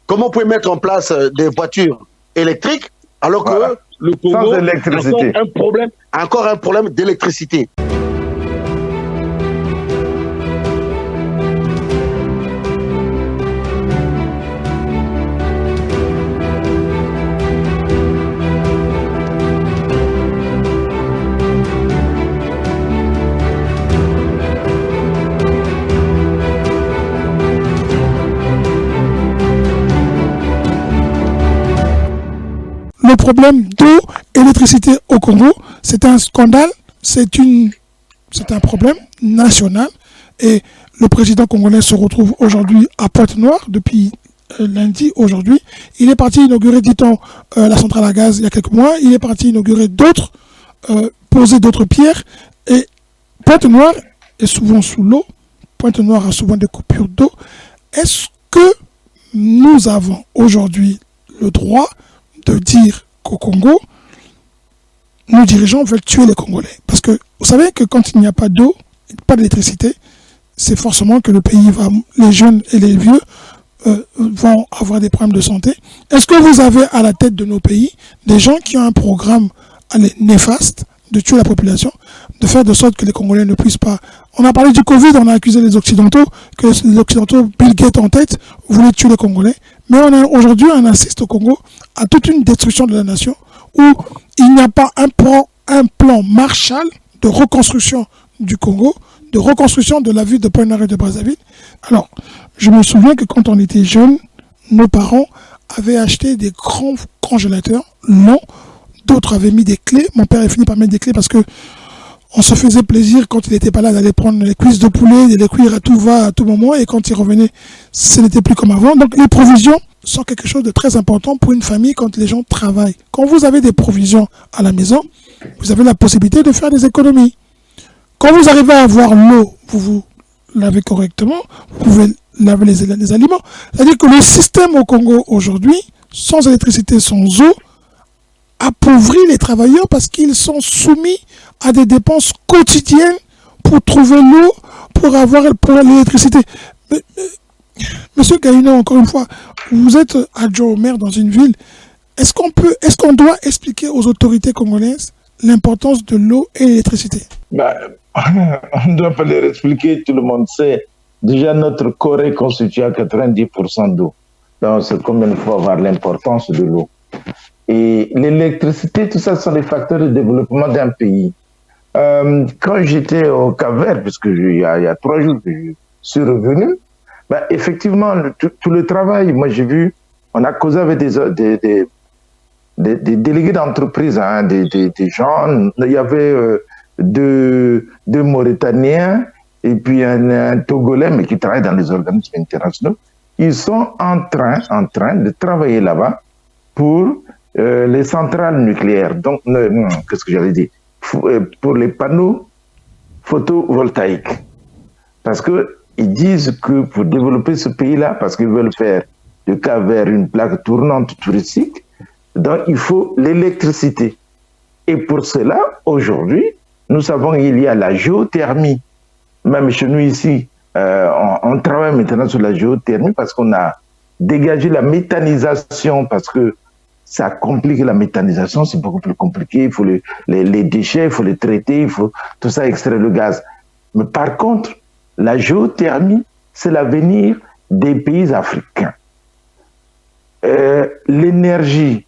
Comment vous pouvez mettre en place des voitures électriques alors que le Congo a encore un problème d'électricité? Le problème d'eau et d'électricité au Congo, c'est un scandale, c'est un problème national. Et le président congolais se retrouve aujourd'hui à Pointe-Noire, depuis lundi, aujourd'hui. Il est parti inaugurer, dit-on, la centrale à gaz il y a quelques mois. Il est parti inaugurer d'autres, poser d'autres pierres. Et Pointe-Noire est souvent sous l'eau. Pointe-Noire a souvent des coupures d'eau. Est-ce que nous avons aujourd'hui le droit de dire qu'au Congo, nos dirigeants veulent tuer les Congolais? Parce que vous savez que quand il n'y a pas d'eau, pas d'électricité, c'est forcément que le pays va, les jeunes et les vieux vont avoir des problèmes de santé. Est-ce que vous avez à la tête de nos pays des gens qui ont un programme néfaste de tuer la population, de faire de sorte que les Congolais ne puissent pas... On a parlé du Covid, on a accusé les Occidentaux, que les Occidentaux, Bill Gates en tête, voulaient tuer les Congolais. Mais aujourd'hui, on assiste au Congo à toute une destruction de la nation où il n'y a pas un plan Marshall de reconstruction du Congo, de reconstruction de la ville de Pointe-Noire et de Brazzaville. Alors, je me souviens que quand on était jeunes, nos parents avaient acheté des grands congélateurs longs, d'autres avaient mis des clés. Mon père a fini par mettre des clés parce que on se faisait plaisir quand il n'était pas là d'aller prendre les cuisses de poulet, de les cuire à tout va, à tout moment, et quand il revenait, ce n'était plus comme avant. Donc les provisions sont quelque chose de très important pour une famille quand les gens travaillent. Quand vous avez des provisions à la maison, vous avez la possibilité de faire des économies. Quand vous arrivez à avoir l'eau, vous lavez correctement, vous pouvez laver les aliments. C'est-à-dire que le système au Congo aujourd'hui, sans électricité, sans eau, appauvrit les travailleurs parce qu'ils sont soumis à des dépenses quotidiennes pour trouver l'eau, pour avoir l'électricité. Monsieur Gaïno, encore une fois, vous êtes adjoint au maire dans une ville. Est-ce qu'on doit expliquer aux autorités congolaises l'importance de l'eau et l'électricité? On ne doit pas leur expliquer, tout le monde sait. Déjà, notre corps est constitué à 90% d'eau. Donc, c'est combien il faut avoir l'importance de l'eau. Et l'électricité, tout ça sont des facteurs de développement d'un pays. Quand j'étais au Cap-Vert, parce que il y a 3 jours que je suis revenu, effectivement, tout le travail, moi j'ai vu, on a causé avec des délégués d'entreprise, hein, des gens, il y avait deux Mauritaniens et puis un Togolais, mais qui travaille dans les organismes internationaux. Ils sont en train de travailler là-bas pour les centrales nucléaires. Donc, qu'est-ce que j'allais dire? Pour les panneaux photovoltaïques. Parce qu'ils disent que pour développer ce pays-là, parce qu'ils veulent faire de Cap-Vert une plaque tournante touristique, donc il faut l'électricité. Et pour cela, aujourd'hui, nous savons qu'il y a la géothermie. Même chez nous ici, on travaille maintenant sur la géothermie parce qu'on a dégagé la méthanisation, parce que ça complique la méthanisation, c'est beaucoup plus compliqué, il faut les déchets, il faut les traiter, il faut tout ça extraire le gaz. Mais par contre, la géothermie, c'est l'avenir des pays africains. L'énergie,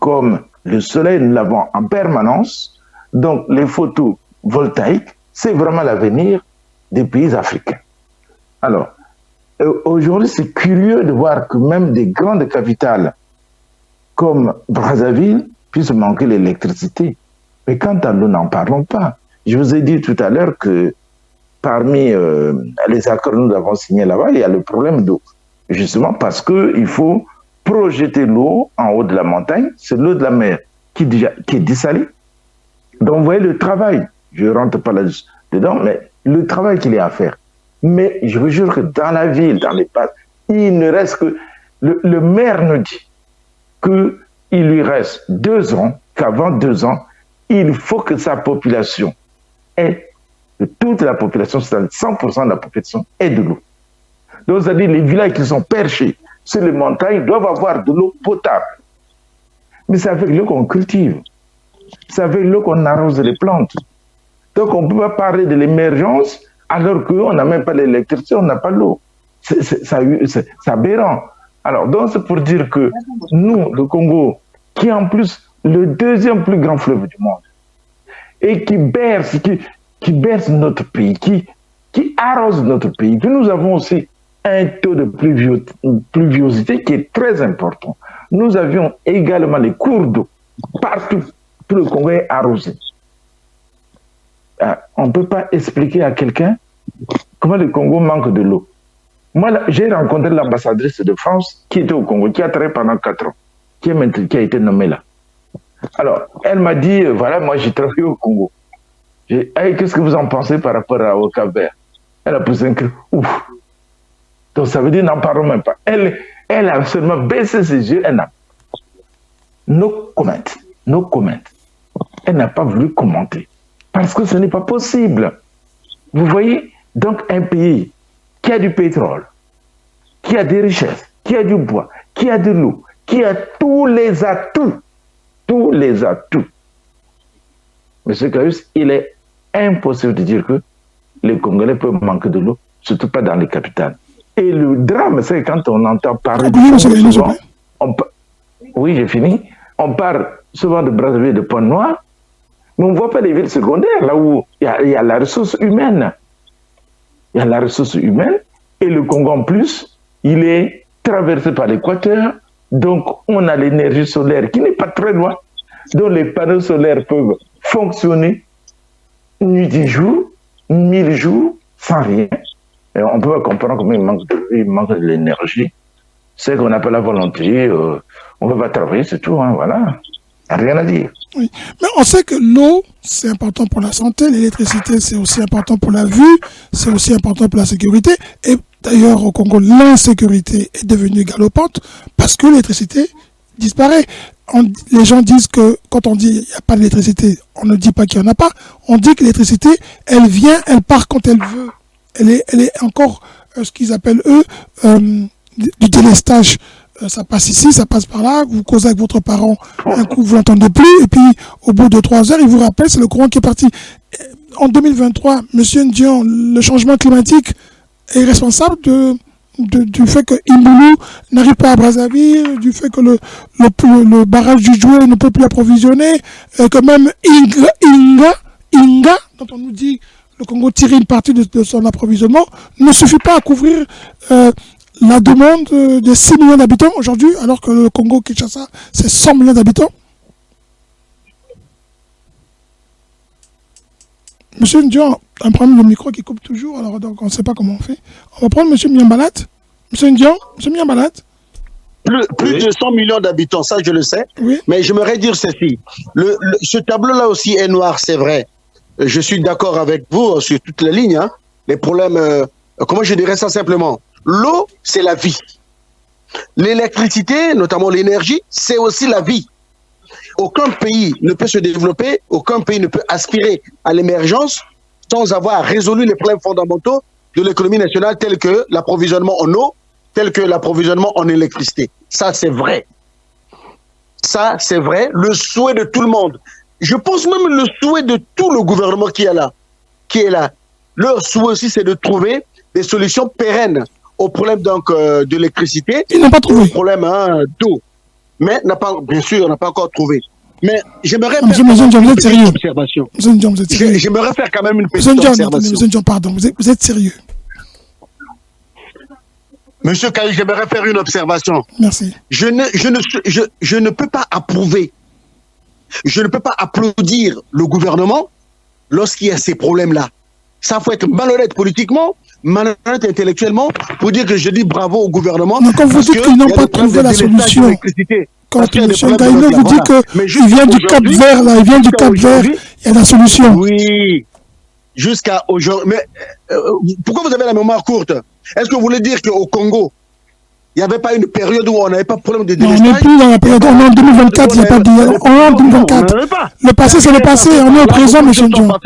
comme le soleil, nous l'avons en permanence, donc les photovoltaïques, c'est vraiment l'avenir des pays africains. Alors, aujourd'hui, c'est curieux de voir que même des grandes capitales comme Brazzaville puissent manquer l'électricité. Mais quant à l'eau, n'en parlons pas. Je vous ai dit tout à l'heure que parmi les accords que nous avons signés là-bas, il y a le problème d'eau. Justement parce qu'il faut projeter l'eau en haut de la montagne, c'est l'eau de la mer qui est dessalée. Donc vous voyez le travail, je ne rentre pas là-dedans, mais le travail qu'il y a à faire. Mais je vous jure que dans la ville, dans les passes, il ne reste que... Le maire nous dit qu'il lui reste 2 ans, qu'avant 2 ans, il faut que sa population ait, que toute la population, c'est-à-dire 100% de la population, ait de l'eau. Donc, c'est-à-dire les villages qui sont perchés sur les montagnes doivent avoir de l'eau potable. Mais c'est avec l'eau qu'on cultive. C'est avec l'eau qu'on arrose les plantes. Donc on ne peut pas parler de l'émergence alors qu'on n'a même pas l'électricité, on n'a pas l'eau. C'est aberrant. Alors, donc c'est pour dire que nous, le Congo, qui est en plus le deuxième plus grand fleuve du monde, et qui berce notre pays, qui arrose notre pays, que nous avons aussi un taux de pluviosité qui est très important. Nous avions également les cours d'eau partout. Tout le Congo est arrosé. On ne peut pas expliquer à quelqu'un comment le Congo manque de l'eau. Moi, j'ai rencontré l'ambassadrice de France qui était au Congo, qui a travaillé pendant 4 ans, qui a été nommée là. Alors, elle m'a dit, voilà, moi j'ai travaillé au Congo. J'ai dit, hey, qu'est-ce que vous en pensez par rapport au Cap-Vert? Elle a posé un cri, ouf. Donc ça veut dire, n'en parlons même pas. Elle a seulement baissé ses yeux, elle n'a no comment. Elle n'a pas voulu commenter. Parce que ce n'est pas possible. Vous voyez? Donc un pays qui a du pétrole, qui a des richesses, qui a du bois, qui a de l'eau, qui a tous les atouts. Monsieur Caius, il est impossible de dire que les Congolais peuvent manquer de l'eau, surtout pas dans les capitales. Et le drame, c'est quand on entend parler oui, j'ai fini. On parle souvent de Brazzaville et de Pointe-Noire, mais on ne voit pas les villes secondaires, là où il y a la ressource humaine. Il y a la ressource humaine, et le Congo en plus, il est traversé par l'équateur, donc on a l'énergie solaire qui n'est pas très loin, donc les panneaux solaires peuvent fonctionner nuit et jour, 1000 jours, sans rien. Et on peut comprendre comment il manque de l'énergie. C'est qu'on n'a pas la volonté, on ne peut pas travailler, c'est tout, hein, voilà. Rien à dire. Oui, mais on sait que l'eau, c'est important pour la santé, l'électricité, c'est aussi important pour la vue, c'est aussi important pour la sécurité. Et d'ailleurs, au Congo, l'insécurité est devenue galopante parce que l'électricité disparaît. Les gens disent que quand on dit qu'il n'y a pas d'électricité, on ne dit pas qu'il n'y en a pas. On dit que l'électricité, elle vient, elle part quand elle veut. Elle est encore ce qu'ils appellent, eux, du délestage. Ça passe ici, ça passe par là, vous causez avec votre parent, un coup vous l'entendez plus, et puis au bout de 3 heures, il vous rappelle, c'est le courant qui est parti. En 2023, M. Ndion, le changement climatique est responsable du fait que Imboulou n'arrive pas à Brazzaville, du fait que le barrage du Jouet ne peut plus approvisionner, que même Inga, dont on nous dit le Congo tire une partie de son approvisionnement, ne suffit pas à couvrir la demande de 6 millions d'habitants aujourd'hui, alors que le Congo-Kinshasa, c'est 100 millions d'habitants. Monsieur Ndion, un problème de micro qui coupe toujours, alors donc on ne sait pas comment on fait. On va prendre Monsieur Miambalat. Monsieur Ndion, Monsieur Miambalat. Plus de 100 millions d'habitants, ça je le sais. Oui. Mais j'aimerais dire ceci. Ce tableau-là aussi est noir, c'est vrai. Je suis d'accord avec vous sur toutes les lignes. Hein. Les problèmes, comment je dirais ça simplement? L'eau, c'est la vie. L'électricité, notamment l'énergie, c'est aussi la vie. Aucun pays ne peut se développer, aucun pays ne peut aspirer à l'émergence sans avoir résolu les problèmes fondamentaux de l'économie nationale tels que l'approvisionnement en eau, tels que l'approvisionnement en électricité. Ça, c'est vrai. Ça, c'est vrai. Le souhait de tout le monde. Je pense même le souhait de tout le gouvernement qui est là. Leur souhait aussi, c'est de trouver des solutions pérennes au problème donc de l'électricité, ils n'ont pas trouvé. Au problème d'eau. Mais bien sûr, on n'a pas encore trouvé. Mais j'aimerais faire une petite observation. J'aimerais faire quand même une petite observation. Monsieur Ndion, pardon, vous êtes sérieux. Monsieur Kaï, j'aimerais faire une observation. Merci. Je ne peux pas approuver, je ne peux pas applaudir le gouvernement lorsqu'il y a ces problèmes-là. Ça faut être malhonnête politiquement, malhonnête intellectuellement, pour dire que je dis bravo au gouvernement. Mais quand vous dites qu'ils n'ont pas trouvé la solution, quand M. Ngaïno vous dit qu'il vient du Cap Vert, là, il vient du Cap Vert, il y a la solution. Oui, jusqu'à aujourd'hui. Mais pourquoi vous avez la mémoire courte? Est-ce que vous voulez dire qu'au Congo, Il n'y avait pas une période où on n'avait pas de problème de Non, on délestage. n'est plus dans la période. On est en 2024, il n'y a pas de. On est en 2024. Le passé, c'est le passé. On est au présent, monsieur John. Oh,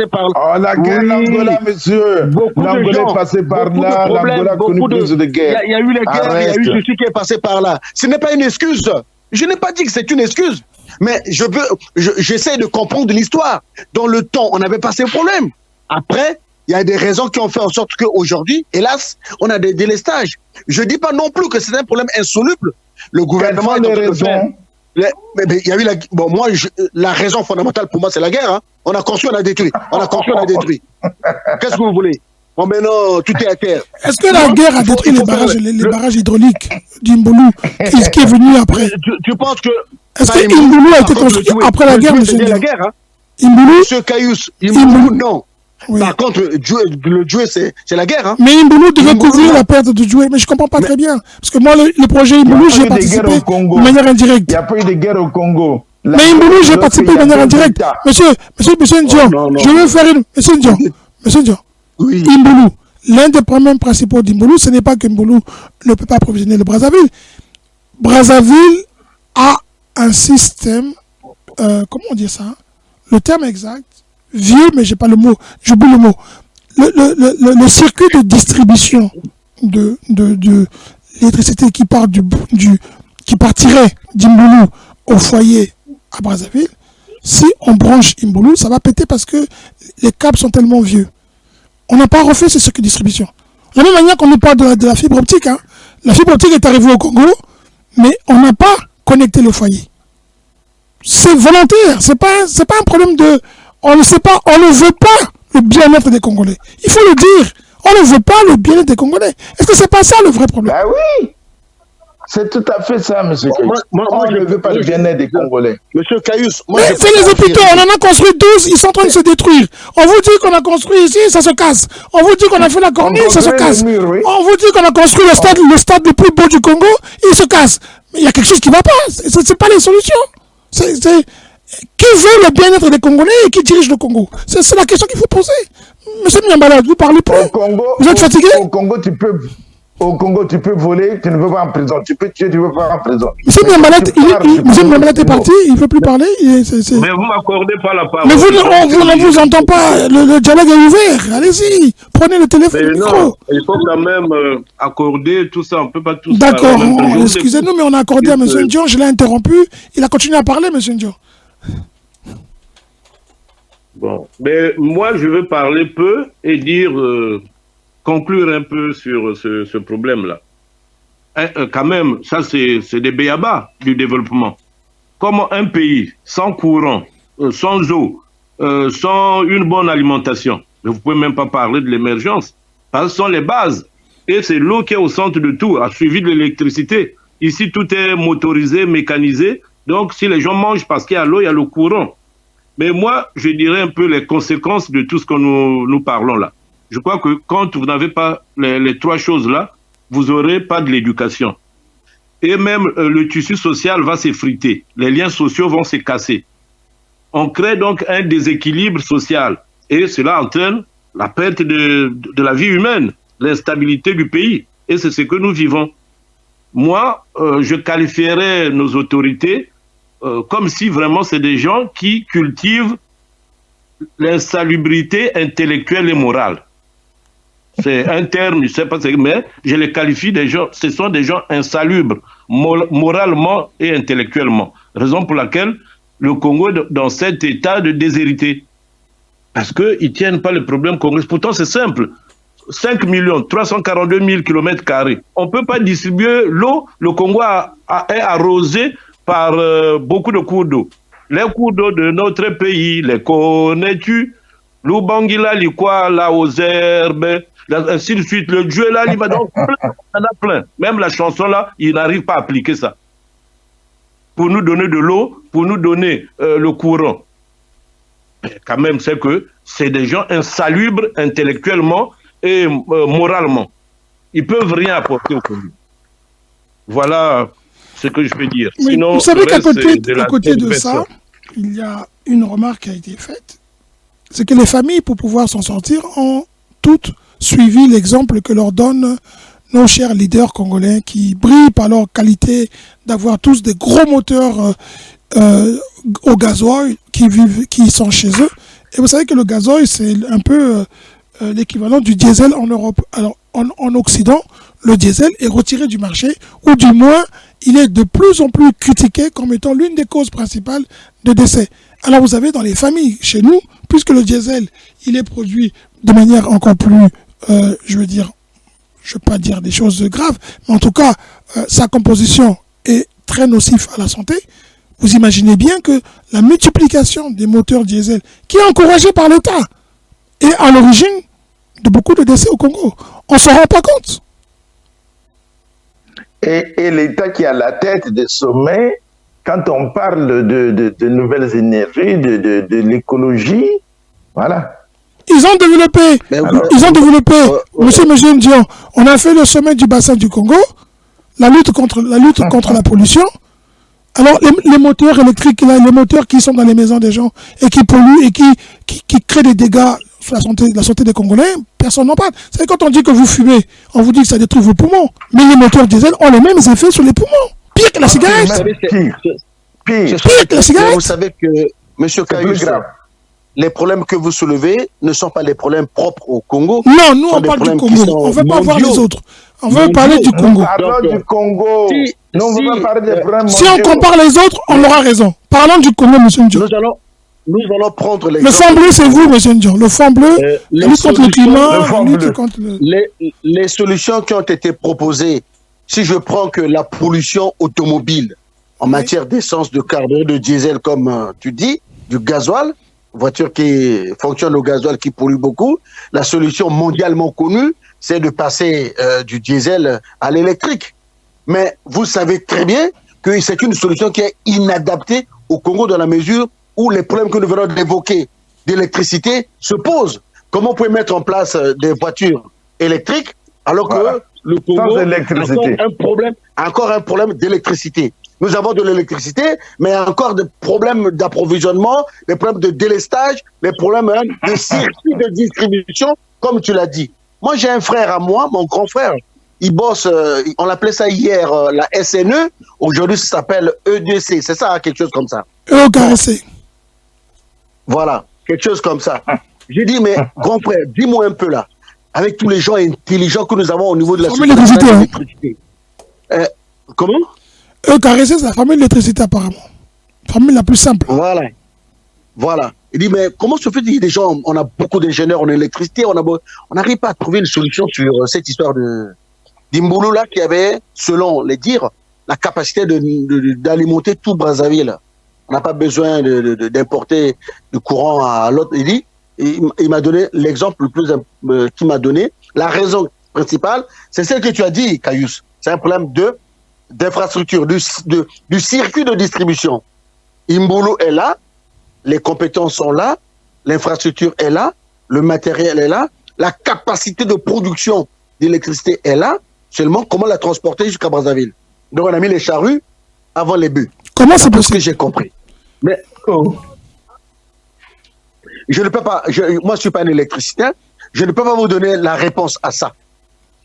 la guerre l'Angola, monsieur. L'Angola est passé par là. L'Angola a connu plus de guerres. Il y a eu les guerres, il y a eu ceci qui est passé par là. Ce n'est pas une excuse. Je n'ai pas dit que c'est une excuse. Mais j'essaie de comprendre l'histoire. Dans le temps, on n'avait pas ces problèmes. Après, il y a des raisons qui ont fait en sorte qu'aujourd'hui, hélas, on a des délestages. Je ne dis pas non plus que c'est un problème insoluble. Le gouvernement est en train de faire. Mais il y a eu la raison fondamentale pour moi, c'est la guerre. Hein. On a construit, on a détruit. On a construit, on a détruit. Qu'est-ce que vous voulez? Bon, maintenant, tout est à terre. Est-ce que la guerre a détruit les barrages hydrauliques d'Imboulou qui est venu après? Tu penses que... Est-ce que Imboulou a été construit après la guerre, monsieur la guerre, hein? Imboulou? Monsieur Caius, Imboulou, non. Oui. Par contre, le Djoué, c'est la guerre. Hein. Mais Imboulou devait couvrir la perte de Djoué. Mais je ne comprends pas très bien. Parce que moi, le projet Imboulou, j'ai participé de manière indirecte. Il n'y a pas eu de guerre au Congo. Mais Imboulou, j'ai participé de manière indirecte. Monsieur Ndion, je veux faire une... Monsieur Ndion, oui. Imboulou, l'un des problèmes principaux d'Imboulou, ce n'est pas qu'Imboulou ne peut pas approvisionner le Brazzaville. Brazzaville a un système... comment on dit ça? Le terme exact, vieux, mais j'ai pas le mot, j'oublie le mot. Le circuit de distribution de l'électricité qui partirait d'Imboulou au foyer à Brazzaville, si on branche Imboulou, ça va péter parce que les câbles sont tellement vieux. On n'a pas refait ce circuit de distribution. De la même manière qu'on nous parle de la fibre optique, hein. La fibre optique est arrivée au Congo, mais on n'a pas connecté les foyers. C'est volontaire, c'est pas un problème de... On ne sait pas, on ne veut pas le bien-être des Congolais. Il faut le dire. On ne veut pas le bien-être des Congolais. Est-ce que c'est pas ça le vrai problème? Ben oui. C'est tout à fait ça, monsieur Caius. On ne veut pas le bien-être des Congolais. Monsieur Caius, mais c'est les hôpitaux, on en a construit 12, ils sont en train de se détruire. On vous dit qu'on a construit ici, ça se casse. On vous dit qu'on a fait la corniche, ça se casse. Oui. On vous dit qu'on a construit le stade le plus beau du Congo, il se casse. Mais il y a quelque chose qui ne va pas. Ce n'est pas les solutions. Qui veut le bien-être des Congolais et qui dirige le Congo? C'est la question qu'il faut poser. Monsieur Niambala, vous parlez plus. Vous êtes fatigué? Au Congo, tu peux voler, tu ne veux pas en prison. Tu peux tuer, tu ne veux pas en prison. Monsieur Niambala est parti, il ne veut plus parler. Mais vous ne m'accordez pas la parole. Mais on ne vous entend pas. Le dialogue est ouvert. Allez-y, prenez le téléphone, le micro. Non, il faut quand même accorder tout ça. On ne peut pas tout ça. D'accord, excusez-nous, mais on a accordé à M. Ndion. Je l'ai interrompu. Il a continué à parler, M. Ndion. Bon, mais moi je veux parler peu et dire, conclure un peu sur ce problème-là. Quand même, ça c'est des béabas du développement. Comment un pays sans courant, sans eau, sans une bonne alimentation, vous ne pouvez même pas parler de l'émergence, parce que ce sont les bases. Et c'est l'eau qui est au centre de tout, a suivi de l'électricité. Ici, tout est motorisé, mécanisé. Donc, si les gens mangent parce qu'il y a l'eau, il y a le courant. Mais moi, je dirais un peu les conséquences de tout ce que nous parlons là. Je crois que quand vous n'avez pas les trois choses-là, vous n'aurez pas de l'éducation. Et même le tissu social va s'effriter. Les liens sociaux vont se casser. On crée donc un déséquilibre social. Et cela entraîne la perte de la vie humaine, l'instabilité du pays. Et c'est ce que nous vivons. Moi, je qualifierais nos autorités comme si vraiment c'est des gens qui cultivent l'insalubrité intellectuelle et morale. C'est un terme, je ne sais pas, mais je les qualifie des gens, ce sont des gens insalubres, moralement et intellectuellement. Raison pour laquelle le Congo est dans cet état de déshérité. Parce qu'ils ne tiennent pas le problème congolais. Pourtant, c'est simple. 5 342 000 km². On ne peut pas distribuer l'eau. Le Congo est arrosé par beaucoup de cours d'eau. Les cours d'eau de notre pays, les connais-tu? L'Ubangila, l'Ikwa, aux herbes, ainsi de suite. Le Dieu là, il y en a plein. Même la chanson là, il n'arrive pas à appliquer ça. Pour nous donner de l'eau, pour nous donner le courant. Mais quand même, c'est que c'est des gens insalubres intellectuellement et moralement. Ils ne peuvent rien apporter au Congo. Voilà ce que je peux dire. Oui, sinon, vous savez qu'à côté de ça, il y a une remarque qui a été faite. C'est que les familles, pour pouvoir s'en sortir, ont toutes suivi l'exemple que leur donne nos chers leaders congolais qui brillent par leur qualité d'avoir tous des gros moteurs au gasoil qui sont chez eux. Et vous savez que le gasoil, c'est un peu l'équivalent du diesel en Europe. Alors, en Occident, le diesel est retiré du marché, ou du moins, il est de plus en plus critiqué comme étant l'une des causes principales de décès. Alors, vous avez dans les familles, chez nous, puisque le diesel, il est produit de manière encore plus, je veux pas dire des choses graves, mais en tout cas, sa composition est très nocive à la santé. Vous imaginez bien que la multiplication des moteurs diesel, qui est encouragée par l'État, est à l'origine de beaucoup de décès au Congo. On ne s'en rend pas compte. Et l'État qui est à la tête des sommets, quand on parle de nouvelles énergies, de l'écologie, voilà. Ils ont développé, monsieur Dion, on a fait le sommet du bassin du Congo, la lutte contre la pollution. Alors, les moteurs électriques, là, les moteurs qui sont dans les maisons des gens et qui polluent et qui créent des dégâts sur la santé des Congolais, personne n'en parle. C'est quand on dit que vous fumez, on vous dit que ça détruit vos poumons. Mais les moteurs diesel ont les mêmes effets sur les poumons. Pire que la cigarette. Pire que la cigarette. Vous savez que, monsieur Kayus, les problèmes que vous soulevez ne sont pas les problèmes propres au Congo. Non, nous on parle du Congo. On ne veut pas voir les autres. On veut parler du Congo. Parlons du Congo. Si on compare les autres, on aura raison. Parlons du Congo, monsieur Ndion. Nous allons prendre le fond bleu, c'est vous, monsieur Ndion. Le fond bleu, la lutte contre le climat, la lutte contre les solutions qui ont été proposées, si je prends que la pollution automobile en matière d'essence, de carburant, de diesel, comme tu dis, du gasoil, voiture qui fonctionne au gasoil, qui pollue beaucoup, la solution mondialement connue, c'est de passer du diesel à l'électrique. Mais vous savez très bien que c'est une solution qui est inadaptée au Congo dans la mesure où les problèmes que nous venons d'évoquer d'électricité se posent. Comment on peut mettre en place des voitures électriques alors que le Congo a encore un problème d'électricité. Nous avons de l'électricité, mais encore des problèmes d'approvisionnement, des problèmes de délestage, des problèmes de circuit de distribution, comme tu l'as dit. Moi, j'ai un frère à moi, mon grand frère, il bosse, on l'appelait ça hier, la SNE, aujourd'hui ça s'appelle EDC, c'est ça, quelque chose comme ça. EOKRC. Voilà, quelque chose comme ça. J'ai dit, mais grand frère, dis-moi un peu là, avec tous les gens intelligents que nous avons au niveau de la l'électricité. Comment? EOKRC, c'est la famille de l'électricité apparemment. La famille la plus simple. Voilà. Il dit, mais comment se fait-il des gens, on a beaucoup d'ingénieurs en électricité, on n'arrive pas à trouver une solution sur cette histoire d'Imbulu là, qui avait, selon les dires, la capacité d'alimenter tout Brazzaville. On n'a pas besoin d'importer du courant à l'autre. Il dit, il m'a donné l'exemple le plus qu'il m'a donné. La raison principale, c'est celle que tu as dit, Kayus. C'est un problème d'infrastructure, du circuit de distribution. Imbulu est là, les compétences sont là, l'infrastructure est là, le matériel est là, la capacité de production d'électricité est là, seulement comment la transporter jusqu'à Brazzaville. Donc on a mis les charrues avant les bœufs. Comment c'est possible? Ce que j'ai compris. Mais je ne peux pas, moi je ne suis pas un électricien, je ne peux pas vous donner la réponse à ça.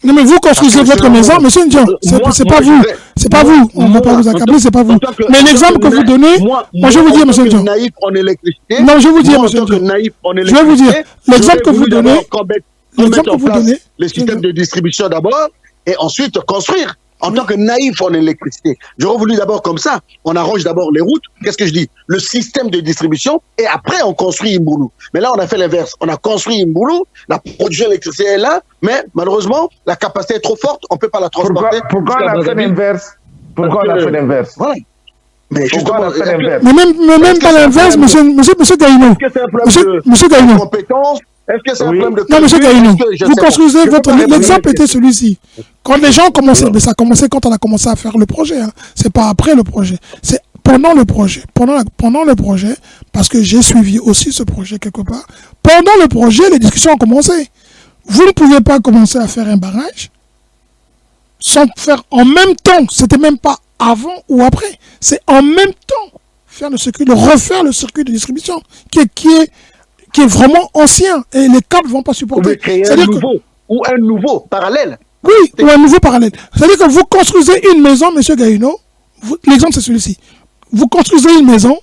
Non mais vous construisez votre maison, monsieur Ndion, c'est pas vous, c'est pas vous, on ne va pas vous accabler, c'est pas vous. Mais l'exemple que vous donnez, moi je vais vous dire, monsieur Ndion. Naïf en électricité. Non, je vais vous dire, monsieur Ndion. Je vais vous dire, l'exemple que vous donnez, le système de distribution d'abord, et ensuite construire. En tant que naïf en électricité, j'aurais voulu d'abord comme ça, on arrange d'abord les routes, qu'est-ce que je dis? Le système de distribution, et après on construit Imbulu. Mais là on a fait l'inverse, on a construit Imbulu, la production d'électricité est là, mais malheureusement la capacité est trop forte, on ne peut pas la transporter. Pourquoi on a fait l'inverse? Pourquoi on a fait l'inverse? Voilà. Mais pourquoi on a fait l'inverse? Mais même pas l'inverse, monsieur Gaïno. Monsieur Gaïno. Est-ce que c'est un problème de... Non, monsieur Gaïno, vous construisez votre... L'exemple était celui-ci. Quand les gens commençaient, mais ça a commencé quand on a commencé à faire le projet. Hein. C'est pas après le projet. C'est pendant le projet. Pendant le projet, parce que j'ai suivi aussi ce projet quelque part. Pendant le projet, les discussions ont commencé. Vous ne pouvez pas commencer à faire un barrage sans faire en même temps. C'était même pas avant ou après. C'est en même temps faire le circuit, refaire le circuit de distribution qui est vraiment ancien et les câbles ne vont pas supporter. Créer un nouveau parallèle. Oui, ou un nouveau parallèle. C'est-à-dire que vous construisez une maison, M. Gaïno, l'exemple c'est celui-ci. Vous construisez une maison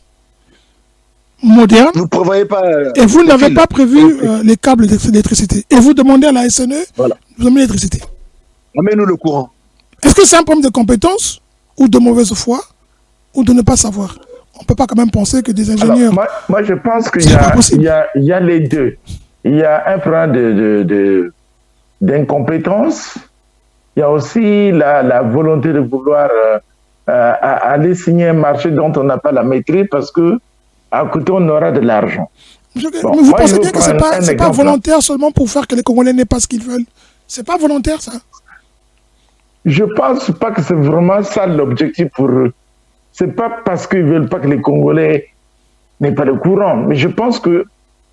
moderne, Vous ne prévoyez pas. et vous n'avez pas prévu les câbles d'électricité. Et vous demandez à la SNE Voilà. de vous amener l'électricité. Amène-nous le courant. Est-ce que c'est un problème de compétence ou de mauvaise foi ou de ne pas savoir? On ne peut pas quand même penser que des ingénieurs... Alors, moi, je pense qu'il C'est pas possible. y a les deux. Il y a un problème d'incompétence. Il y a aussi la volonté de vouloir aller signer un marché dont on n'a pas la maîtrise parce que à côté, on aura de l'argent. Mais vous pensez bien que ce n'est pas volontaire seulement pour faire que les Congolais n'aient pas ce qu'ils veulent? C'est pas volontaire, ça? Je pense pas que c'est vraiment ça l'objectif pour eux. C'est pas parce qu'ils veulent pas que les Congolais n'aient pas le courant, mais je pense que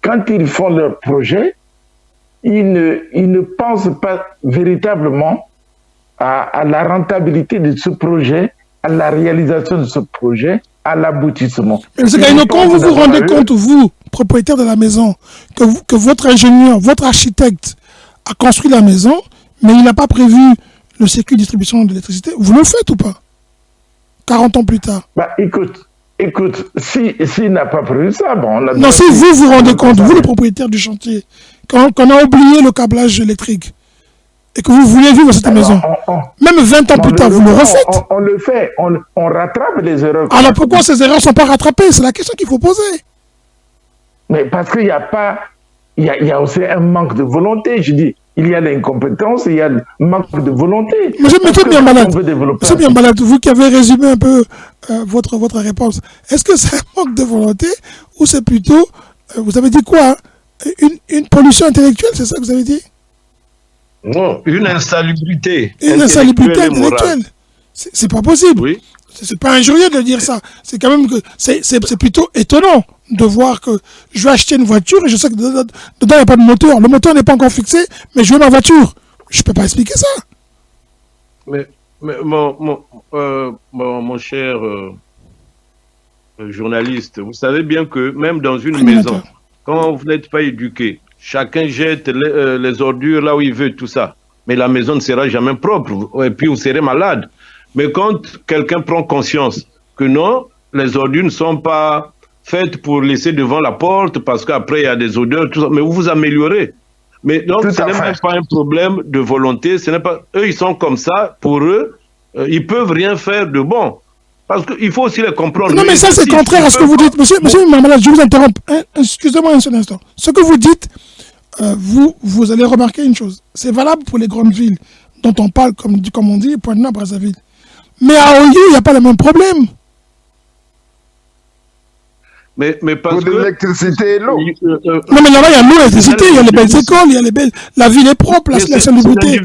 quand ils font leur projet, ils ne pensent pas véritablement à la rentabilité de ce projet, à la réalisation de ce projet, à l'aboutissement. Mais M. Gaïno, quand vous vous rendez compte, vous, propriétaire de la maison, que votre ingénieur, votre architecte a construit la maison, mais il n'a pas prévu le circuit de distribution de l'électricité, vous le faites ou pas? 40 ans plus tard. Bah, écoute, s'il n'a pas prévu ça, bon... Non, si vous vous rendez compte, vous, le propriétaire du chantier, qu'on a oublié le câblage électrique, et que vous voulez vivre cette maison, même 20 ans plus tard, vous le refaites. On le fait, on rattrape les erreurs. Alors pourquoi ces erreurs ne sont pas rattrapées? C'est la question qu'il faut poser. Mais parce qu'il n'y a pas... Il y a aussi un manque de volonté, je dis. Il y a l'incompétence, il y a le manque de volonté. Monsieur bien malade, monsieur bien malade, vous qui avez résumé un peu votre réponse, est-ce que c'est un manque de volonté ou c'est plutôt, vous avez dit quoi, une pollution intellectuelle, c'est ça que vous avez dit? Non, une insalubrité. Une insalubrité intellectuelle. C'est pas possible. Oui. C'est pas injurieux de dire ça. C'est quand même que c'est plutôt étonnant de voir que je vais acheter une voiture et je sais que dedans il n'y a pas de moteur. Le moteur n'est pas encore fixé, mais je veux ma voiture. Je peux pas expliquer ça. Mais mon cher journaliste, vous savez bien que même dans une maison, quand vous n'êtes pas éduqué, chacun jette les ordures là où il veut, tout ça. Mais la maison ne sera jamais propre et puis vous serez malade. Mais quand quelqu'un prend conscience que non, les ordures ne sont pas faites pour laisser devant la porte parce qu'après il y a des odeurs, tout ça, mais vous vous améliorez. Mais donc ce n'est même pas un problème de volonté, ce n'est pas eux, ils sont comme ça, pour eux, ils peuvent rien faire de bon. Parce qu'il faut aussi les comprendre. Non, mais ça c'est contraire à ce que vous dites. Monsieur Mamalade, je vous interromps. Excusez-moi un seul instant. Ce que vous dites, vous allez remarquer une chose. C'est valable pour les grandes villes dont on parle, comme on dit, Pointe-Noire, Brazzaville. Mais à Oyo, il n'y a pas le même problème. Mais parce pour l'électricité et l'eau. Non, mais là-bas, il y a l'eau, l'électricité, il y a les belles écoles, il y a les belles... La ville est propre, la salubrité,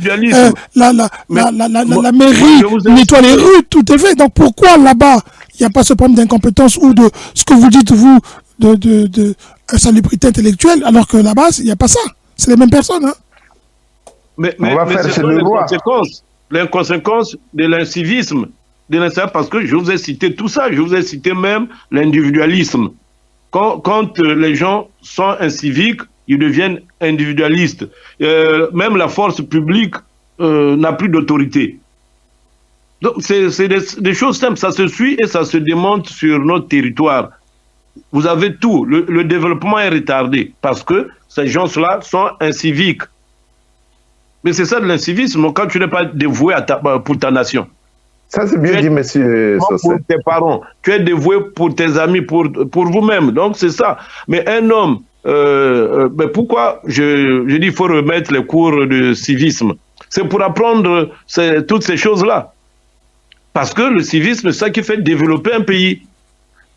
la mairie nettoie les rues, tout est fait. Donc pourquoi là-bas, il n'y a pas ce problème d'incompétence ou de ce que vous dites, vous, de salubrité intellectuelle, alors que là-bas, il n'y a pas ça. C'est les mêmes personnes. Hein. Mais ce sont les conséquences de l'incivisme. Parce que je vous ai cité tout ça, je vous ai cité même l'individualisme. Quand les gens sont inciviques, ils deviennent individualistes. Même la force publique n'a plus d'autorité. Donc c'est des choses simples, ça se suit et ça se démonte sur notre territoire. Vous avez tout, le développement est retardé parce que ces gens-là sont inciviques. Mais c'est ça de l'incivisme, quand tu n'es pas dévoué pour ta nation. Ça, c'est bien dit, monsieur Sosé. Pour tes parents, tu es dévoué pour tes amis, pour vous-même. Donc, c'est ça. Mais un homme, mais pourquoi je dis qu'il faut remettre les cours de civisme? C'est pour apprendre toutes ces choses-là. Parce que le civisme, c'est ça qui fait développer un pays.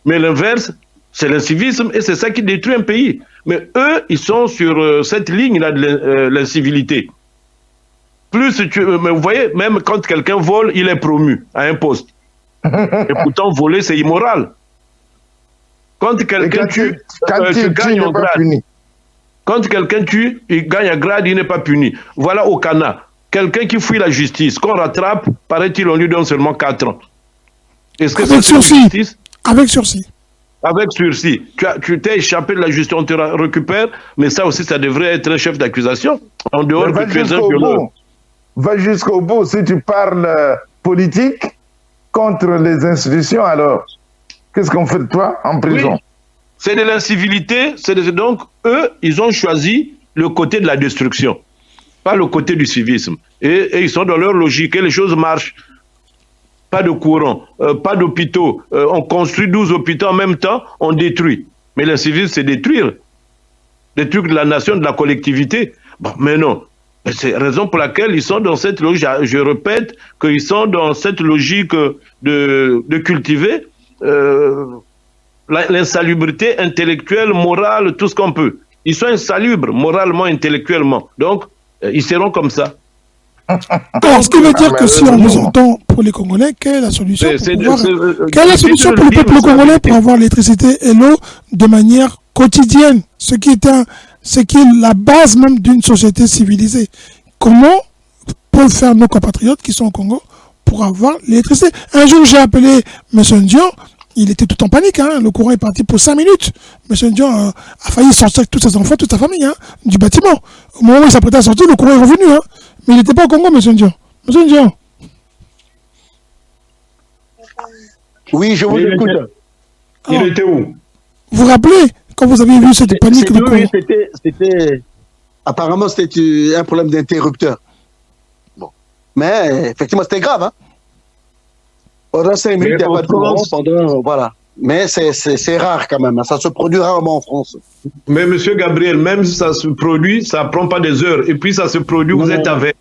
Mais l'inverse, c'est l'incivisme et c'est ça qui détruit un pays. Mais eux, ils sont sur cette ligne-là de l'incivilité. Mais vous voyez, même quand quelqu'un vole, il est promu à un poste. Et pourtant, voler, c'est immoral. Quand quelqu'un tue, tu gagnes un grade. Quand quelqu'un tue, il gagne un grade, il n'est pas puni. Voilà au Ghana. Quelqu'un qui fuit la justice, qu'on rattrape, paraît-il, on lui donne seulement 4 ans. Est-ce que c'est justice? Avec sursis. Avec sursis. Tu t'es échappé de la justice, on te récupère, mais ça aussi, ça devrait être un chef d'accusation. En dehors que tu es un violeur. va jusqu'au bout. Si tu parles politique contre les institutions, alors qu'est-ce qu'on fait de toi en prison? Oui. C'est de l'incivilité. Donc, eux, ils ont choisi le côté de la destruction, pas le côté du civisme. Et ils sont dans leur logique et les choses marchent. Pas de courant, pas d'hôpitaux. On construit 12 hôpitaux en même temps, on détruit. Mais le civisme, c'est détruire. Détruire de la nation, de la collectivité. Bon, mais non. C'est la raison pour laquelle ils sont dans cette logique. Je répète qu'ils sont dans cette logique de cultiver l'insalubrité intellectuelle, morale, tout ce qu'on peut. Ils sont insalubres, moralement, intellectuellement. Donc, ils seront comme ça. Alors, ce qui veut dire que si on nous entend pour les Congolais, quelle est la solution quelle est la solution pour le peuple congolais pour avoir l'électricité et l'eau de manière quotidienne, ce qui est la base même d'une société civilisée? Comment peuvent faire nos compatriotes qui sont au Congo pour avoir l'électricité? Un jour, j'ai appelé M. Ndion, il était tout en panique, hein. Le courant est parti pour 5 minutes. M. Ndion a failli sortir avec tous ses enfants, toute sa famille, hein, du bâtiment. Au moment où il s'apprêtait à sortir, le courant est revenu, hein. Mais il n'était pas au Congo, M. Ndion. M. Ndion. Oui, je vous écoute. Il était où? Vous vous rappelez, quand vous avez vu cette panique de courant? Apparemment, c'était un problème d'interrupteur. Bon. Mais effectivement, c'était grave. Hein? Pendant 5 minutes, il n'y a pas de courant. Voilà. Mais c'est rare quand même. Hein? Ça se produit rarement en France. Mais M. Gabriel, même si ça se produit, ça ne prend pas des heures. Et puis ça se produit, vous êtes averti.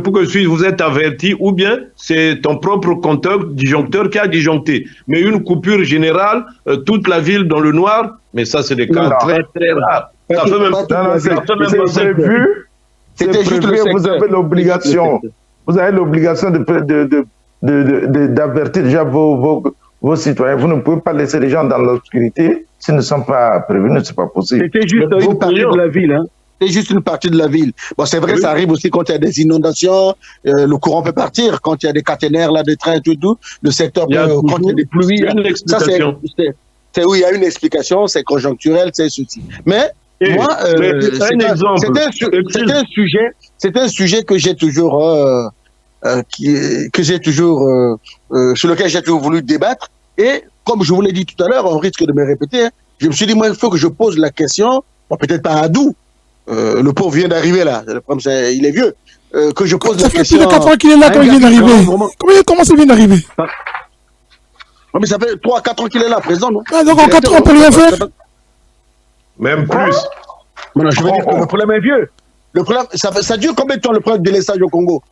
Pour que je suive, vous êtes averti, ou bien c'est ton propre compteur, disjoncteur qui a disjoncté. Mais une coupure générale, toute la ville dans le noir, mais ça c'est des cas très très rares. Ça fait même c'est prévu. C'était juste que vous avez l'obligation. Vous avez l'obligation d'avertir déjà vos citoyens. Vous ne pouvez pas laisser les gens dans l'obscurité s'ils ne sont pas prévenus, c'est pas possible. C'était juste une partie de la ville, hein. C'est juste une partie de la ville. Bon, c'est vrai, ça arrive aussi quand il y a des inondations, le courant peut partir, quand il y a des caténaires, là, des trains, tout, le secteur peut, quand il y a des pluies. Ça, c'est où il y a une explication, c'est conjoncturel, c'est ceci. Mais, moi, c'est un sujet que j'ai toujours, sur lequel j'ai toujours voulu débattre. Et, comme je vous l'ai dit tout à l'heure, on risque de me répéter, hein, je me suis dit, moi, il faut que je pose la question, bon, peut-être pas à Dou, le pauvre vient d'arriver là, il est vieux. Que je pose la question. Ça fait plus de 4 ans qu'il est là quand il vient d'arriver. Comment ça vient d'arriver? Mais ça fait 3-4 ans qu'il est là, présent, non? Ah, donc en 4 ans, on peut rien faire? Même plus. Non, je veux dire que le problème est vieux. Le problème, ça dure combien de temps le problème de délaissage au Congo?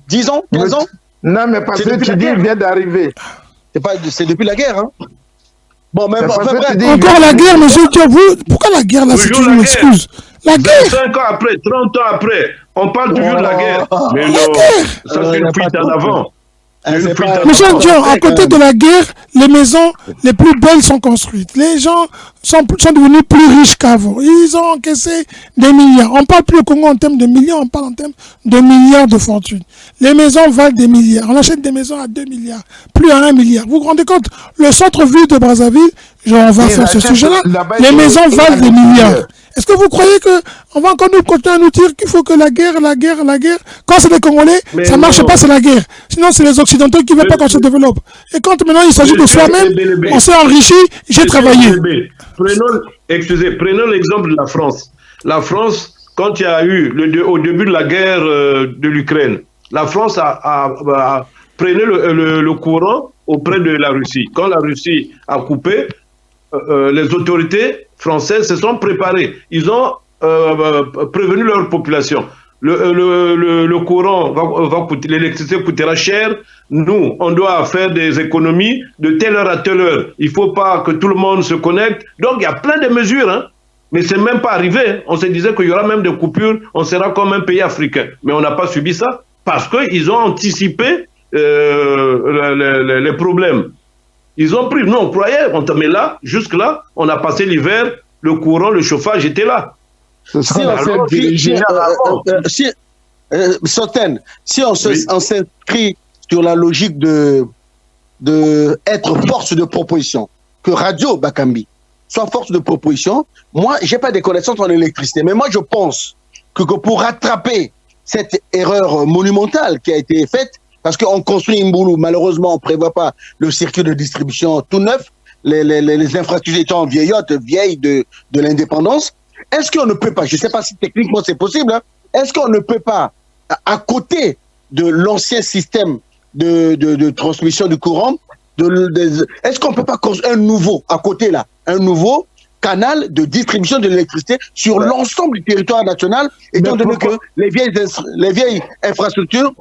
10 ans? 15 ans? Non, mais parce que tu dis qu'il vient d'arriver. C'est depuis la guerre, hein? Bon, même encore la guerre, monsieur Diabou. Pourquoi la guerre là, c'est toujours une excuse? La guerre 25 ans après, 30 ans après, on parle toujours de la guerre. Mais non, ça c'est une fuite en avant. Monsieur Dion, à côté de la guerre, les maisons les plus belles sont construites. Les gens sont devenus plus riches qu'avant. Ils ont encaissé des milliards. On ne parle plus au Congo en termes de millions, on parle en termes de milliards de fortune. Les maisons valent des milliards. On achète des maisons à 2 milliards, plus à 1 milliard. Vous vous rendez compte? Le centre-ville de Brazzaville, on va faire ce sujet-là. Les maisons valent des milliards. Est-ce que vous croyez qu'on va encore nous continuer à nous dire qu'il faut que la guerre, quand c'est les Congolais, ça ne marche pas, c'est la guerre. Sinon, c'est les Occidentaux qui ne veulent pas qu'on se développe. Et quand maintenant il s'agit de soi-même, on s'est enrichi, j'ai travaillé. Prenons l'exemple de la France. La France, quand il y a eu, au début de la guerre de l'Ukraine, la France a pris le courant auprès de la Russie. Quand la Russie a coupé, les autorités françaises se sont préparées. Ils ont prévenu leur population. Le courant va coûter, l'électricité coûtera cher. Nous, on doit faire des économies de telle heure à telle heure. Il ne faut pas que tout le monde se connecte. Donc, il y a plein de mesures, hein. Mais ce n'est même pas arrivé. On se disait qu'il y aura même des coupures. On sera comme un pays africain. Mais on n'a pas subi ça parce qu'ils ont anticipé les problèmes. Ils ont pris, non, on croyait, mais là, jusque-là, on a passé l'hiver, le courant, le chauffage était là. Si on s'inscrit sur la logique de être force de proposition, que Radio Bakambi soit force de proposition, moi, j'ai pas des connaissances en électricité, mais moi, je pense que pour rattraper cette erreur monumentale qui a été faite, parce qu'on construit Mbulu, malheureusement, on ne prévoit pas le circuit de distribution tout neuf, les infrastructures étant vieilles de l'indépendance. Est-ce qu'on ne peut pas, je ne sais pas si techniquement c'est possible, hein, est-ce qu'on ne peut pas, à côté de l'ancien système de transmission du courant, est-ce qu'on ne peut pas construire un nouveau, à côté là, un nouveau canal de distribution de l'électricité sur l'ensemble du territoire national, étant donné que les vieilles infrastructures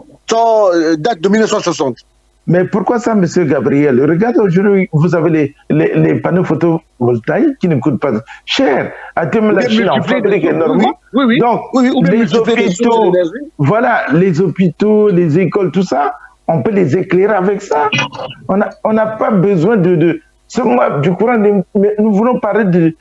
datent de 1960. Mais pourquoi ça, M. Gabriel? Regardez, aujourd'hui, vous avez les panneaux photovoltaïques qui ne coûtent pas cher. À terme, la Chine en fabrique énormément. Oui. Donc, les hôpitaux, voilà, les hôpitaux, les écoles, tout ça, on peut les éclairer avec ça. On n'a pas besoin du courant. Mais nous voulons parler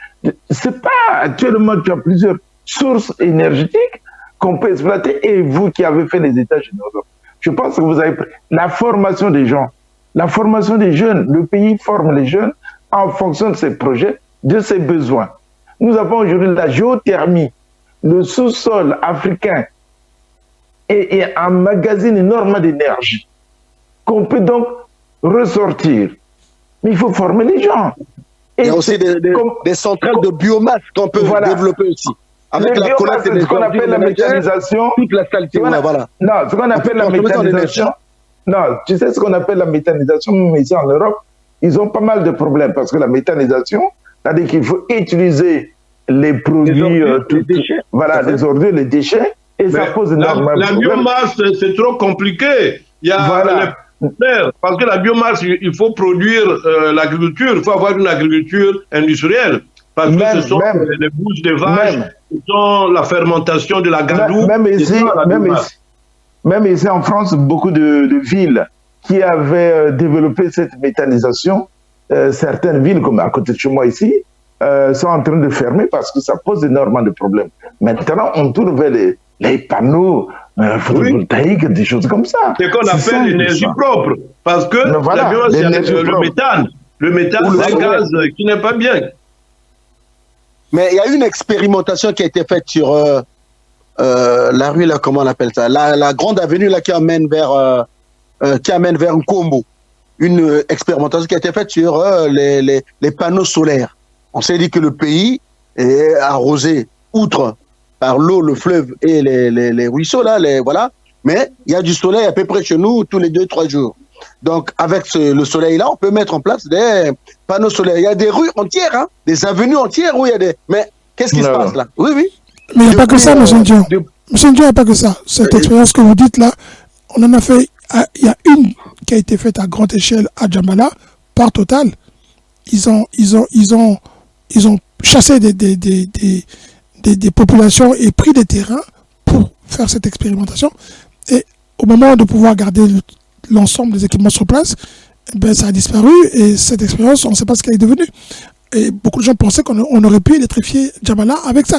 c'est pas actuellement, tu as plusieurs sources énergétiques qu'on peut exploiter, et vous qui avez fait les états généraux, je pense que vous avez pris la formation des gens, la formation des jeunes. Le pays forme les jeunes en fonction de ses projets, de ses besoins. Nous avons aujourd'hui la géothermie, le sous-sol africain et un magazine énorme d'énergie qu'on peut donc ressortir. Mais il faut former les gens. Et il y a aussi des centrales de biomasse qu'on peut développer aussi. Avec la collecte c'est ce qu'on appelle la méthanisation. Toute la saleté, voilà. Non, ce qu'on appelle la méthanisation. Non, tu sais ce qu'on appelle la méthanisation, mais ici en Europe, ils ont pas mal de problèmes parce que la méthanisation, c'est-à-dire qu'il faut utiliser les produits, les déchets. Voilà, les ordures, les déchets, et ça pose énormément de problèmes. La biomasse, c'est trop compliqué. Il y a parce que la biomasse, il faut produire l'agriculture, il faut avoir une agriculture industrielle. Parce que ce sont les bouches de vaches, ce sont la fermentation de la gadoue. Même ici en France, beaucoup de villes qui avaient développé cette méthanisation, certaines villes, comme à côté de chez moi ici, sont en train de fermer parce que ça pose énormément de problèmes. Maintenant, on tourne vers les panneaux photovoltaïques, des choses comme ça. C'est ce qu'on appelle l'énergie propre. Parce que la biomasse, le méthane, c'est un gaz qui n'est pas bien. Mais il y a une expérimentation qui a été faite sur la rue, là, comment on appelle ça, la grande avenue là, qui amène vers Nkombo. Une expérimentation qui a été faite sur les panneaux solaires. On s'est dit que le pays est arrosé, outre par l'eau, le fleuve et les ruisseaux, là, voilà. Mais il y a du soleil à peu près chez nous tous les 2-3 jours. Donc, avec le soleil-là, on peut mettre en place des panneaux solaires. Il y a des rues entières, hein, des avenues entières où il y a des... Mais qu'est-ce qui se passe là? Oui. Mais il n'y a pas que ça, M. Ndion. M. Ndion, il n'y a pas que ça. Cette expérience que vous dites là, on en a fait... Il y a une qui a été faite à grande échelle à Djambala, par Total. Ils ont chassé des populations et pris des terrains pour faire cette expérimentation. Et au moment de pouvoir garder l'ensemble des équipements sur place, ben, ça a disparu et cette expérience, on ne sait pas ce qu'elle est devenue. Et beaucoup de gens pensaient qu'on aurait pu électrifier Djambala avec ça.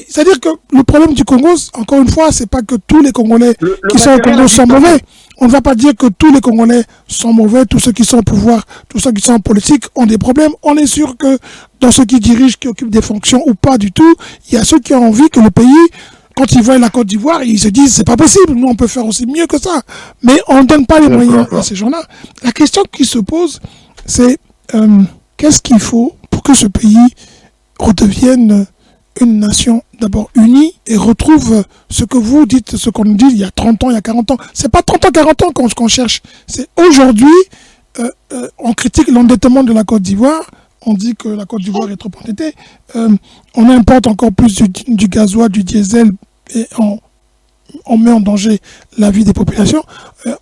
C'est-à-dire que le problème du Congo, encore une fois, c'est pas que tous les Congolais qui sont au Congo sont mauvais. On ne va pas dire que tous les Congolais sont mauvais, tous ceux qui sont au pouvoir, tous ceux qui sont en politique ont des problèmes. On est sûr que dans ceux qui dirigent, qui occupent des fonctions ou pas du tout, il y a ceux qui ont envie que le pays, quand ils voient la Côte d'Ivoire, ils se disent c'est pas possible, nous on peut faire aussi mieux que ça. Mais on ne donne pas les moyens à ces gens-là. La question qui se pose, c'est qu'est-ce qu'il faut pour que ce pays redevienne une nation d'abord unie et retrouve ce que vous dites, ce qu'on nous dit il y a 30 ans, il y a 40 ans. C'est pas 30 ans, 40 ans qu'on cherche. C'est aujourd'hui, on critique l'endettement de la Côte d'Ivoire. On dit que la Côte d'Ivoire est trop endettée. On importe encore plus du gasoil, du diesel et on met en danger la vie des populations.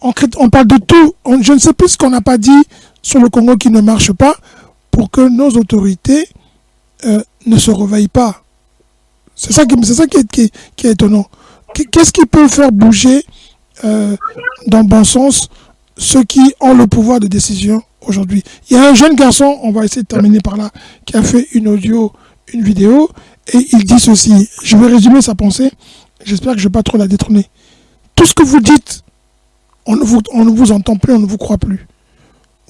On parle de tout. Je ne sais plus ce qu'on n'a pas dit sur le Congo qui ne marche pas pour que nos autorités ne se réveillent pas. C'est ça qui est étonnant. Qu'est-ce qui peut faire bouger dans le bon sens ceux qui ont le pouvoir de décision aujourd'hui? Il y a un jeune garçon, on va essayer de terminer par là, qui a fait une vidéo, et il dit ceci. Je vais résumer sa pensée. J'espère que je ne vais pas trop la détrôner. Tout ce que vous dites, on ne vous entend plus, on ne vous croit plus.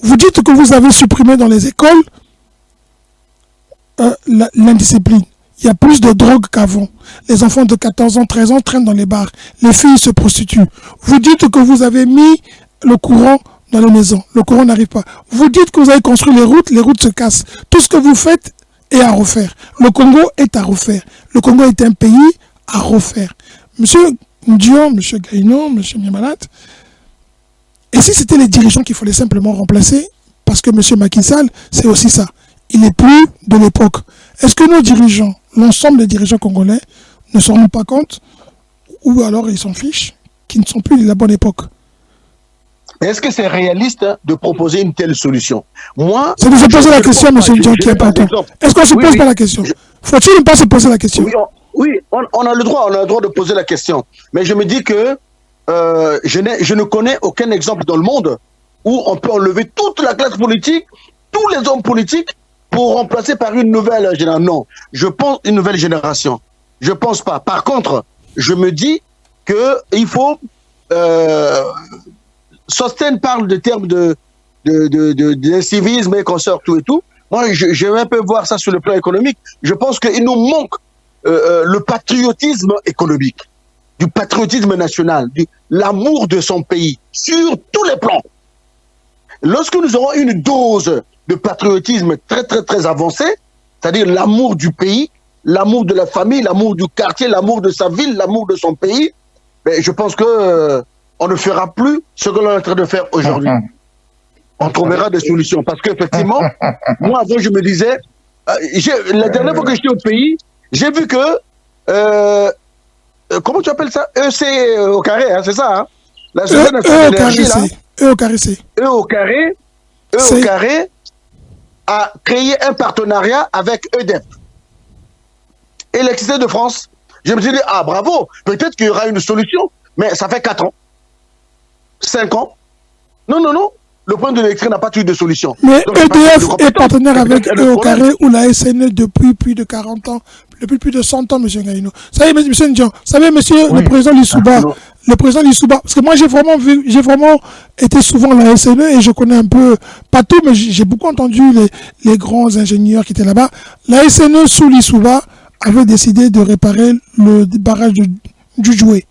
Vous dites que vous avez supprimé dans les écoles l'indiscipline. Il y a plus de drogue qu'avant. Les enfants de 14 ans, 13 ans traînent dans les bars. Les filles se prostituent. Vous dites que vous avez mis le courant dans les maisons. Le courant n'arrive pas. Vous dites que vous avez construit les routes se cassent. Tout ce que vous faites est à refaire. Le Congo est à refaire. Le Congo est un pays à refaire. Monsieur Dion, Monsieur Gaïno, Monsieur Miamalat, et si c'était les dirigeants qu'il fallait simplement remplacer, parce que Monsieur Macky Sall, c'est aussi ça. Il n'est plus de l'époque. Est-ce que nos dirigeants, l'ensemble des dirigeants congolais, ne se rendent pas compte, ou alors ils s'en fichent, qu'ils ne sont plus de la bonne époque? Est-ce que c'est réaliste de proposer une telle solution? Moi, c'est de se poser la question, M. Dion, qui est important. Est-ce qu'on ne se pose pas la question? Faut-il ne pas se poser la question? Oui, on a le droit de poser la question. Mais je me dis que je ne connais aucun exemple dans le monde où on peut enlever toute la classe politique, tous les hommes politiques, pour remplacer par une nouvelle génération. Non, je pense une nouvelle génération. Je pense pas. Par contre, je me dis que il faut Sosten parle de termes d'incivisme et consorts, tout et tout. Moi, je vais un peu voir ça sur le plan économique. Je pense qu'il nous manque le patriotisme économique, du patriotisme national, l'amour de son pays, sur tous les plans. Lorsque nous aurons une dose de patriotisme très, très, très avancée, c'est-à-dire l'amour du pays, l'amour de la famille, l'amour du quartier, l'amour de sa ville, l'amour de son pays, ben, je pense que on ne fera plus ce que l'on est en train de faire aujourd'hui. On trouvera des solutions. Parce qu'effectivement, moi, avant, je me disais, la dernière fois que j'étais au pays, j'ai vu que, comment tu appelles ça? EC au carré, hein, c'est ça, hein? La Société nationale d'énergie, là. E au carré, c'est. E au carré a créé un partenariat avec EDF. Électricité de France. Je me suis dit, ah bravo, peut-être qu'il y aura une solution, mais ça fait 4 ans. 5 ans. Non, le point de l'électricité n'a pas eu de solution. Mais donc, EDF est partenaire avec E au carré ou la SNE depuis plus de 40 ans, depuis plus de 100 ans, M. Gaïno. Vous savez, M. Ndian, vous savez, monsieur le président Lissouba, parce que moi j'ai vraiment été souvent à la SNE et je connais un peu, pas tout, mais j'ai beaucoup entendu les grands ingénieurs qui étaient là-bas. La SNE sous Lissouba avait décidé de réparer le barrage du Djoué.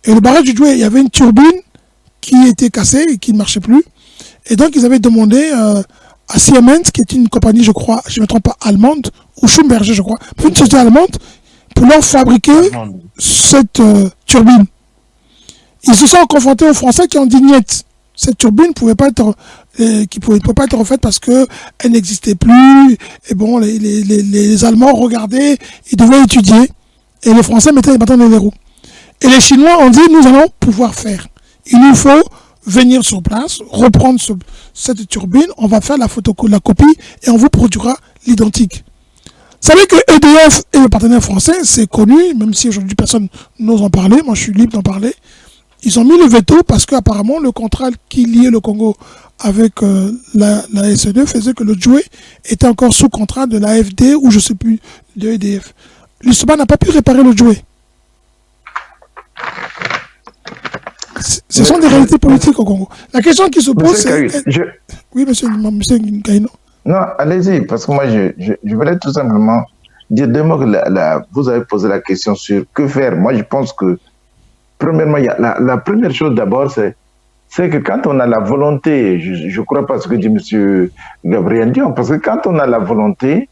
Et le barrage du Djoué, il y avait une turbine qui était cassée et qui ne marchait plus. Et donc, ils avaient demandé à Siemens, qui est une compagnie, je crois, je ne me trompe pas, allemande, ou Schlumberger, je crois, une société allemande, pour leur fabriquer cette turbine. Ils se sont confrontés aux Français qui ont dit niet. Cette turbine ne pouvait pas être, refaite parce qu'elle n'existait plus. Et bon, les Allemands regardaient, ils devaient étudier. Et les Français mettaient les bâtons dans les roues. Et les Chinois ont dit, nous allons pouvoir faire. Il nous faut venir sur place, reprendre cette turbine, on va faire la copie et on vous produira l'identique. Vous savez que EDF est le partenaire français, c'est connu, même si aujourd'hui personne n'ose en parler, moi je suis libre d'en parler. Ils ont mis le veto parce qu'apparemment le contrat qui liait le Congo avec la SE2 faisait que le Djoué était encore sous contrat de l'AFD ou je ne sais plus, de EDF. Lissouba n'a pas pu réparer le Djoué. Ce sont des réalités politiques au Congo. La question qui se pose, c'est... Oui, monsieur Gaïno. Non, allez-y, parce que moi, je voulais tout simplement dire deux mots. Vous avez posé la question sur que faire. Moi, je pense que, premièrement, la première chose d'abord, c'est que quand on a la volonté, je crois pas ce que dit monsieur Gabriel Dion, parce que quand on a la volonté,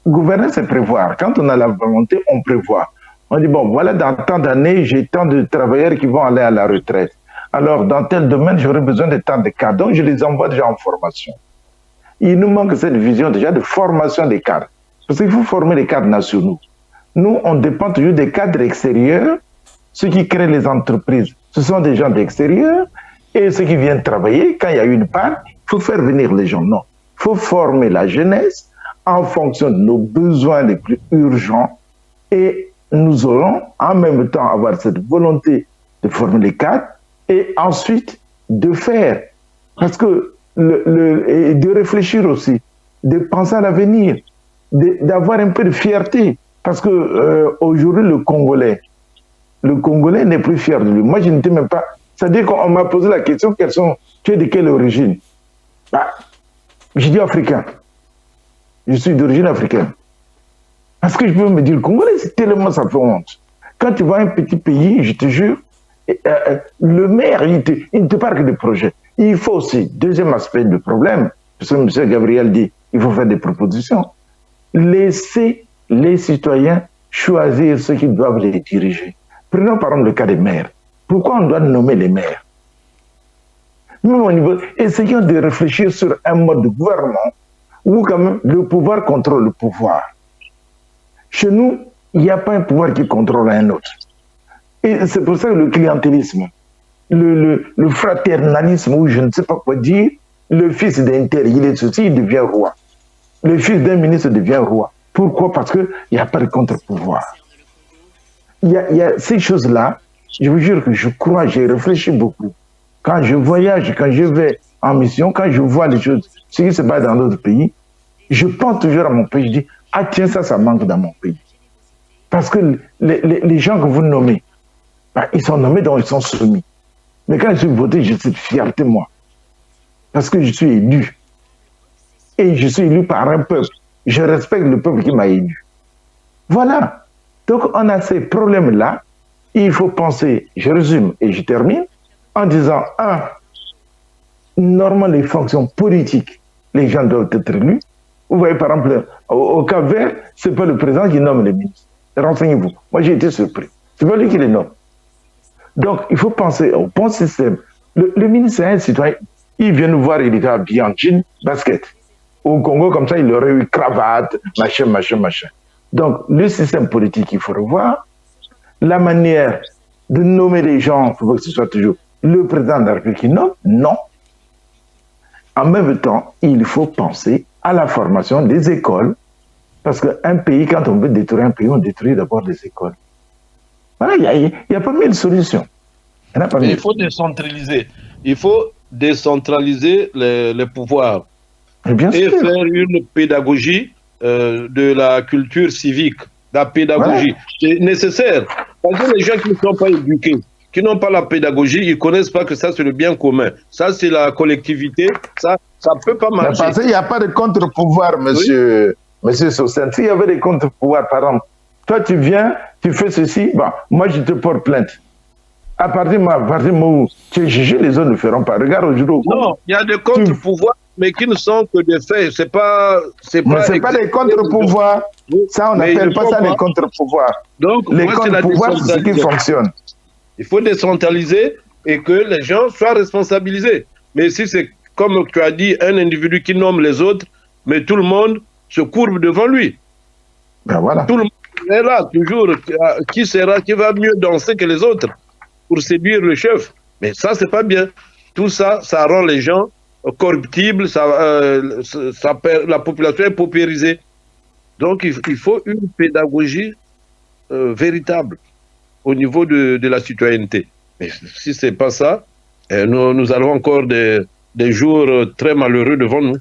gouverner, c'est prévoir. Quand on a la volonté, on prévoit. On dit, bon, voilà, dans tant d'années, j'ai tant de travailleurs qui vont aller à la retraite. Alors, dans tel domaine, j'aurai besoin de tant de cadres. Donc, je les envoie déjà en formation. Il nous manque cette vision déjà de formation des cadres. Parce qu'il faut former les cadres nationaux. Nous, on dépend toujours des cadres extérieurs. Ceux qui créent les entreprises, ce sont des gens d'extérieur. Et ceux qui viennent travailler, quand il y a une panne, il faut faire venir les gens. Non. Il faut former la jeunesse en fonction de nos besoins les plus urgents. Et nous aurons en même temps avoir cette volonté de former les cadres et ensuite de faire. Parce que et de réfléchir aussi, de penser à l'avenir, d'avoir un peu de fierté. Parce que aujourd'hui, le Congolais n'est plus fier de lui. Moi, je n'étais même pas... C'est-à-dire qu'on m'a posé la question, tu es de quelle origine? Je dis africain. Je suis d'origine africaine. Parce que je peux me dire, le Congolais, c'est tellement ça fait honte. Quand tu vois un petit pays, je te jure, le maire, il ne te parle que de projets. Il faut aussi, deuxième aspect du problème, parce que M. Gabriel dit, il faut faire des propositions. Laisser les citoyens choisir ceux qui doivent les diriger. Prenons par exemple le cas des maires. Pourquoi on doit nommer les maires? Même au niveau, essayons de réfléchir sur un mode de gouvernement où quand même le pouvoir contrôle le pouvoir. Chez nous, il n'y a pas un pouvoir qui contrôle un autre. Et c'est pour ça que le clientélisme, le fraternalisme, ou je ne sais pas quoi dire, le fils d'un tel, il est ceci, il devient roi. Le fils d'un ministre devient roi. Pourquoi? Parce qu'il n'y a pas de contre-pouvoir. Il y a ces choses-là, je vous jure que je crois, j'ai réfléchi beaucoup. Quand je voyage, quand je vais en mission, quand je vois les choses, ce qui se passe dans d'autres pays, je pense toujours à mon pays, je dis, ah tiens, ça manque dans mon pays. Parce que les gens que vous nommez, ben, ils sont nommés donc ils sont soumis. Mais quand je suis voté, j'ai cette fierté, moi. Parce que je suis élu. Et je suis élu par un peuple. Je respecte le peuple qui m'a élu. Voilà. Donc on a ces problèmes-là. Il faut penser, je résume et je termine, en disant, normalement les fonctions politiques, les gens doivent être élus. Vous voyez par exemple, au Cap-Vert, ce n'est pas le président qui nomme les ministres. Renseignez-vous. Moi j'ai été surpris. C'est pas lui qui les nomme. Donc il faut penser au bon système. Le ministre est un citoyen. Il vient nous voir, il était habillé en jean, basket. Au Congo, comme ça, il aurait eu cravate, machin. Donc, le système politique, il faut revoir. La manière de nommer les gens, il faut que ce soit toujours le président de la République qui nomme. Non. En même temps, il faut penser à la formation des écoles. Parce qu'un pays, quand on veut détruire un pays, on détruit d'abord les écoles. Voilà, il n'y a pas mille solutions. Il faut décentraliser. Il faut décentraliser les pouvoirs. Et faire une pédagogie de la culture civique, la pédagogie. Ouais. C'est nécessaire. Parce que les gens qui ne sont pas éduqués, qui n'ont pas la pédagogie, ils ne connaissent pas que ça, c'est le bien commun. Ça, c'est la collectivité. Ça ne peut pas marcher. Parce qu'il n'y a pas de contre-pouvoir, monsieur Sossen. S'il y avait des contre-pouvoirs, par exemple, toi, tu viens, tu fais ceci, bon, moi, je te porte plainte. À partir du moment où tu es jugé, les autres ne feront pas. Regarde aujourd'hui. Non, il y a des contre-pouvoirs, mais qui ne sont que des faits. C'est pas des contre-pouvoirs. Ça, on n'appelle pas ça des contre-pouvoirs. Donc, les contre-pouvoirs, c'est ce qui fonctionne. Il faut décentraliser et que les gens soient responsabilisés. Mais si c'est, comme tu as dit, un individu qui nomme les autres, mais tout le monde se courbe devant lui. Ben voilà. Tout le monde est là, toujours. Qui va mieux danser que les autres pour séduire le chef. Mais ça, c'est pas bien. Tout ça, ça rend les gens corruptibles, la population est paupérisée. Donc, il faut une pédagogie véritable au niveau de la citoyenneté. Mais si ce n'est pas ça, nous avons encore des jours très malheureux devant nous.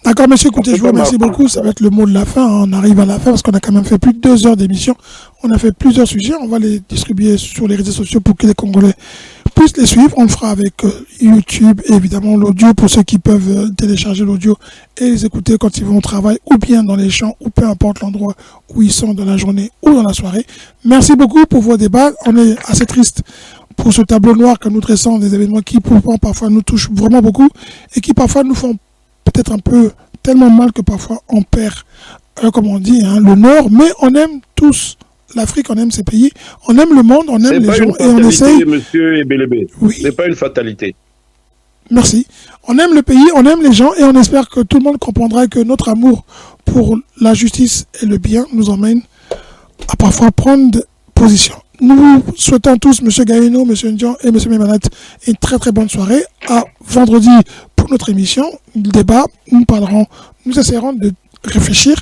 D'accord, monsieur, écoutez, je vous remercie beaucoup. Ça va être le mot de la fin. On arrive à la fin parce qu'on a quand même fait plus de 2 heures d'émission. On a fait plusieurs sujets. On va les distribuer sur les réseaux sociaux pour que les Congolais puissent les suivre. On le fera avec YouTube et évidemment l'audio pour ceux qui peuvent télécharger l'audio et les écouter quand ils vont au travail ou bien dans les champs ou peu importe l'endroit où ils sont dans la journée ou dans la soirée. Merci beaucoup pour vos débats. On est assez triste pour ce tableau noir que nous dressons des événements qui parfois nous touchent vraiment beaucoup et qui parfois nous font peut-être un peu tellement mal que parfois on perd, comme on dit, le Nord, mais on aime tous l'Afrique, on aime ces pays, on aime le monde, on aime les gens et on essaye. Monsieur Ebelebe, oui. C'est pas une fatalité. Merci. On aime le pays, on aime les gens et on espère que tout le monde comprendra que notre amour pour la justice et le bien nous emmène à parfois prendre position. Nous vous souhaitons tous, M. Gaïno, M. Ndian et M. Memanat, une très très bonne soirée. À vendredi pour notre émission, le débat, nous essaierons de réfléchir,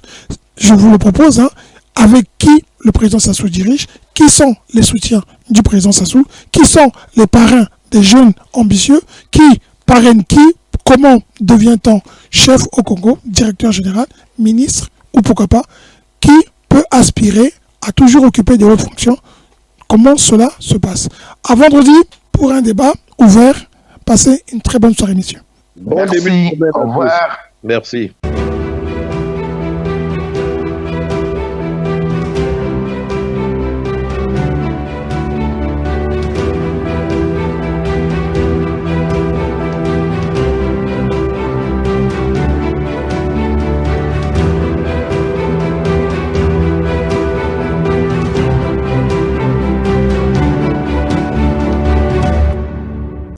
je vous le propose, avec qui le président Sassou dirige, qui sont les soutiens du président Sassou, qui sont les parrains des jeunes ambitieux, qui parraine qui, comment devient-on chef au Congo, directeur général, ministre, ou pourquoi pas, qui peut aspirer à toujours occuper des hautes fonctions. Comment cela se passe. À vendredi pour un débat ouvert. Passez une très bonne soirée, messieurs. Bon début. Au revoir. Merci.